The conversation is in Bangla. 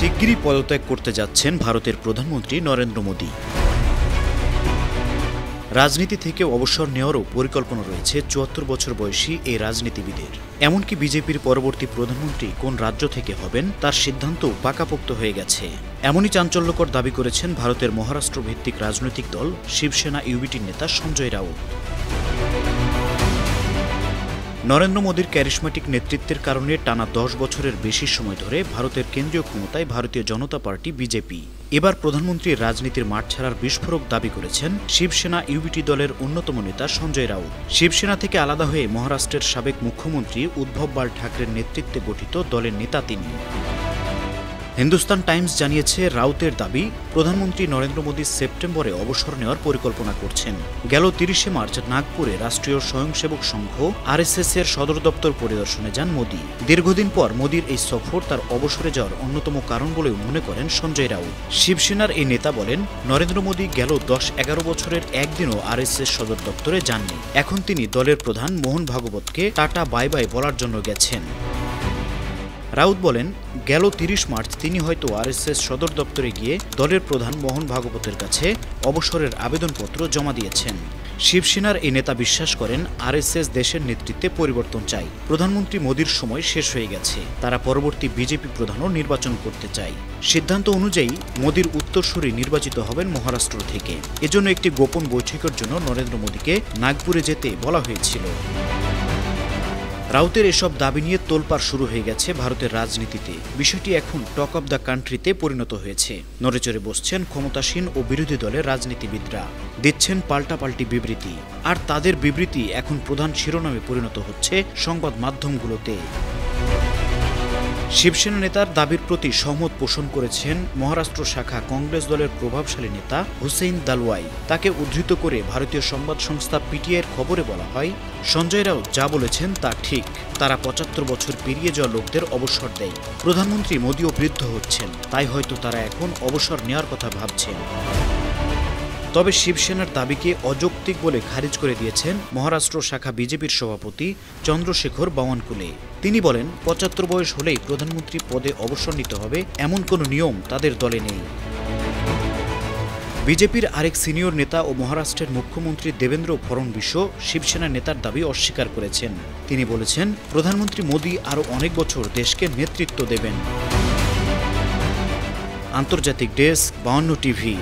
শিগগিরই পদত্যাগ করতে যাচ্ছেন ভারতের প্রধানমন্ত্রী নরেন্দ্র মোদী। রাজনীতি থেকে অবসর নেওয়ারও পরিকল্পনা রয়েছে ৭৪ বছর বয়সী এই রাজনীতিবিদের। এমনকি বিজেপির পরবর্তী প্রধানমন্ত্রী কোন রাজ্য থেকে হবেন তার সিদ্ধান্ত পাকাপোক্ত হয়ে গেছে। এমনই চাঞ্চল্যকর দাবি করেছেন ভারতের মহারাষ্ট্র ভিত্তিক রাজনৈতিক দল শিবসেনা ইউবিটির নেতা সঞ্জয় রাউত। নরেন্দ্র মোদীর ক্যারিশমেটিক নেতৃত্বের কারণে টানা ১০ বছরের বেশি সময় ধরে ভারতের কেন্দ্রীয় ক্ষমতায় ভারতীয় জনতা পার্টি বিজেপি। এবার প্রধানমন্ত্রীর রাজনীতির মাঠ ছাড়ার বিস্ফোরক দাবি করেছেন শিবসেনা ইউবিটি দলের অন্যতম নেতা সঞ্জয় রাউত। শিবসেনা থেকে আলাদা হয়ে মহারাষ্ট্রের সাবেক মুখ্যমন্ত্রী উদ্ধব বাল ঠাকরের নেতৃত্বে গঠিত দলের নেতা তিনি। হিন্দুস্তান টাইমস জানিয়েছে, রাউতের দাবি প্রধানমন্ত্রী নরেন্দ্র মোদী সেপ্টেম্বরে অবসর নেওয়ার পরিকল্পনা করছেন। গেল ৩০শে মার্চ নাগপুরে রাষ্ট্রীয় স্বয়ংসেবক সংঘ আরএসএস এর সদর দপ্তর পরিদর্শনে যান মোদী। দীর্ঘদিন পর মোদীর এই সফর তার অবসরে যাওয়ার অন্যতম কারণ বলেও মনে করেন সঞ্জয় রাউত। শিবসেনার এই নেতা বলেন, নরেন্দ্র মোদী গেল ১০-১১ বছরের একদিনও আরএসএস সদর দপ্তরে যাননি। এখন তিনি দলের প্রধান মোহন ভাগবতকে টাটা বাই বাই বলার জন্য গেছেন। রাউত বলেন, গেল ৩০ মার্চ তিনি হয়তো আরএসএস সদর দপ্তরে গিয়ে দলের প্রধান মোহন ভাগবতের কাছে অবসরের আবেদনপত্র জমা দিয়েছেন। শিবসেনার এই নেতা বিশ্বাস করেন, আরএসএস দেশের নেতৃত্বে পরিবর্তন চায়। প্রধানমন্ত্রী মোদীর সময় শেষ হয়ে গেছে। তারা পরবর্তী বিজেপি প্রধানও নির্বাচন করতে চায়। সিদ্ধান্ত অনুযায়ী মোদীর উত্তরসূরি নির্বাচিত হবেন মহারাষ্ট্র থেকে। এজন্য একটি গোপন বৈঠকের জন্য নরেন্দ্র মোদীকে নাগপুরে যেতে বলা হয়েছিল। রাউতের এসব দাবি নিয়ে তোলপাড় শুরু হয়ে গেছে ভারতের রাজনীতিতে। বিষয়টি এখন টক অব দ্য কান্ট্রিতে পরিণত হয়েছে। নড়েচড়ে বসছেন ক্ষমতাসীন ও বিরোধী দলের রাজনীতিবিদরা, দিচ্ছেন পাল্টাপাল্টি বিবৃতি। আর তাদের বিবৃতি এখন প্রধান শিরোনামে পরিণত হচ্ছে সংবাদ মাধ্যমগুলোতে। শিবসেনা নেতার দাবির প্রতি সহমত পোষণ করেছেন মহারাষ্ট্র শাখা কংগ্রেস দলের প্রভাবশালী নেতা হুসেইন দালওয়াই। তাকে উদ্ধৃত করে ভারতীয় সংবাদ সংস্থা পিটিআইয়ের খবরে বলা হয়, সঞ্জয় রাউত যা বলেছেন তা ঠিক। তারা ৭৫ বছর পেরিয়ে যাওয়া লোকদের অবসর দেয়। প্রধানমন্ত্রী মোদীও বৃদ্ধ হচ্ছেন, তাই হয়তো তারা এখন অবসর নেওয়ার কথা ভাবছেন। তবে শিবসেনার দাবিকে অযৌক্তিক বলে খারিজ করে দিয়েছেন মহারাষ্ট্র শাখা বিজেপির সভাপতি চন্দ্রশেখর বাওয়ানকুলে। তিনি বলেন, ৭৫ বয়স হলেই প্রধানমন্ত্রী পদে অবসর নিতে হবে এমন কোনো নিয়ম তাদের দলে নেই। বিজেপির আরেক সিনিয়র নেতা ও মহারাষ্ট্রের মুখ্যমন্ত্রী দেবেন্দ্র ফড়নবিশও শিবসেনা নেতার দাবি অস্বীকার করেছেন। তিনি বলেছেন, প্রধানমন্ত্রী মোদী আরও অনেক বছর দেশকে নেতৃত্ব দেবেন। আন্তর্জাতিক ডেস্ক ৫২ টিভি।